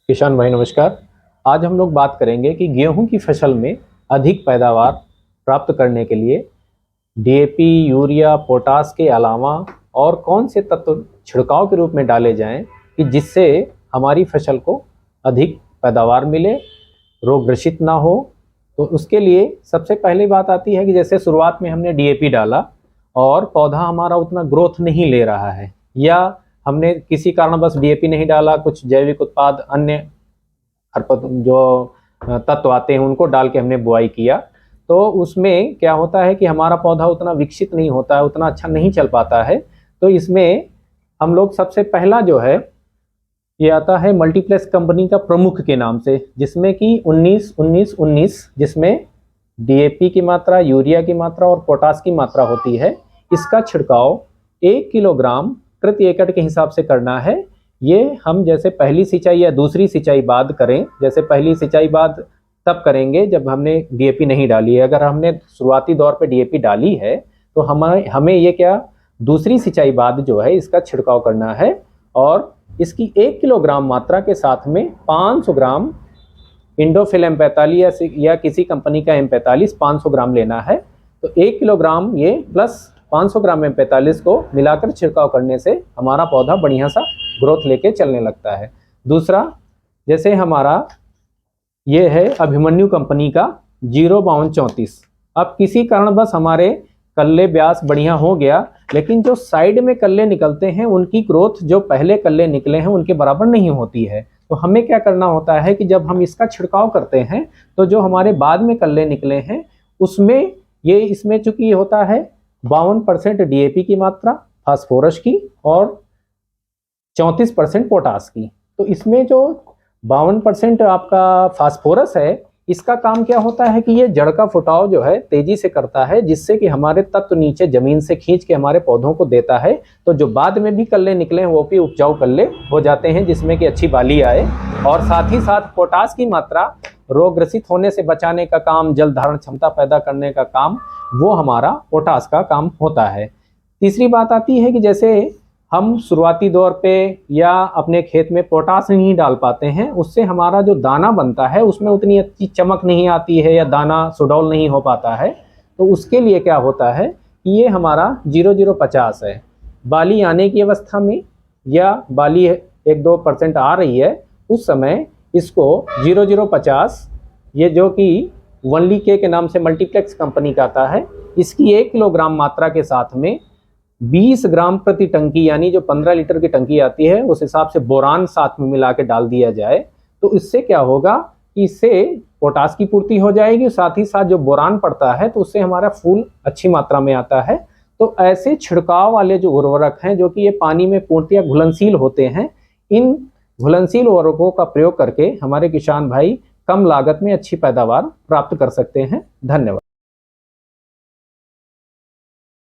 किसान भाई नमस्कार। आज हम लोग बात करेंगे कि गेहूं की फसल में अधिक पैदावार प्राप्त करने के लिए डीएपी, यूरिया, पोटास के अलावा और कौन से तत्व छिड़काव के रूप में डाले जाएं कि जिससे हमारी फसल को अधिक पैदावार मिले, रोग ग्रसित ना हो। तो उसके लिए सबसे पहली बात आती है कि जैसे शुरुआत में हमने डीएपी डाला और पौधा हमारा उतना ग्रोथ नहीं ले रहा है, या हमने किसी कारणवश डीएपी नहीं डाला, कुछ जैविक उत्पाद अन्य जो तत्व आते हैं उनको डाल के हमने बुआई किया, तो उसमें क्या होता है कि हमारा पौधा उतना विकसित नहीं होता है, उतना अच्छा नहीं चल पाता है। तो इसमें हम लोग सबसे पहला जो है ये आता है मल्टीप्लेक्स कंपनी का प्रमुख के नाम से, जिसमें कि 19-19-19 जिसमें डीएपी की मात्रा, यूरिया की मात्रा और पोटास की मात्रा होती है। इसका छिड़काव 1 किलोग्राम प्रति एकड़ के हिसाब से करना है। ये हम जैसे पहली सिंचाई या दूसरी सिंचाई बाद करें, जैसे पहली सिंचाई बाद तब करेंगे जब हमने डीएपी नहीं डाली है। अगर हमने शुरुआती दौर पे डीएपी डाली है तो हमें ये क्या दूसरी सिंचाई बाद जो है इसका छिड़काव करना है, और इसकी 1 किलोग्राम मात्रा के साथ में 500 ग्राम इंडोफिल M45 या किसी कंपनी का M45 500 ग्राम लेना है। तो 1 किलोग्राम ये प्लस 500 ग्राम M45 को मिलाकर छिड़काव करने से हमारा पौधा बढ़िया सा ग्रोथ लेके चलने लगता है। दूसरा, जैसे हमारा ये है अभिमन्यु कंपनी का 05234। अब किसी कारणवश हमारे कल्ले ब्यास बढ़िया हो गया, लेकिन जो साइड में कल्ले निकलते हैं उनकी ग्रोथ जो पहले कल्ले निकले हैं उनके बराबर नहीं होती है। तो हमें क्या करना होता है कि जब हम इसका छिड़काव करते हैं तो जो हमारे बाद में कल्ले निकले हैं उसमें ये इसमें चूंकि होता है 52% डीएपी की मात्रा, फास्फोरस की और 34% पोटास की। तो इसमें जो 52% आपका फास्फोरस है, इसका काम क्या होता है कि ये जड़ का फुटाव जो है तेजी से करता है, जिससे कि हमारे तत्व नीचे जमीन से खींच के हमारे पौधों को देता है। तो जो बाद में भी कल्ले निकले हैं वो भी उपजाऊ कल्ले हो जाते हैं, जिसमें कि अच्छी बाली आए। और साथ ही साथ पोटास की मात्रा रोग ग्रसित होने से बचाने का काम, जल धारण क्षमता पैदा करने का काम, वो हमारा पोटास का काम होता है। तीसरी बात आती है कि जैसे हम शुरुआती दौर पे या अपने खेत में पोटास नहीं डाल पाते हैं, उससे हमारा जो दाना बनता है उसमें उतनी अच्छी चमक नहीं आती है या दाना सुडौल नहीं हो पाता है। तो उसके लिए क्या होता है कि ये हमारा 0050 है। बाली आने की अवस्था में या बाली 1-2% आ रही है उस समय इसको 0050, ये जो कि वनली के नाम से मल्टीप्लेक्स कंपनी का आता है, इसकी 1 किलोग्राम मात्रा के साथ में 20 ग्राम प्रति टंकी, यानी जो 15 लीटर की टंकी आती है उस हिसाब से बोरान साथ में मिला के डाल दिया जाए। तो इससे क्या होगा कि इससे पोटास की पूर्ति हो जाएगी, साथ ही साथ जो बोरान पड़ता है तो उससे हमारा फूल अच्छी मात्रा में आता है। तो ऐसे छिड़काव वाले जो उर्वरक हैं जो कि ये पानी में पूर्णतया घुलनशील होते हैं, इन घुलनशील उर्वरकों का प्रयोग करके हमारे किसान भाई कम लागत में अच्छी पैदावार प्राप्त कर सकते हैं। धन्यवाद।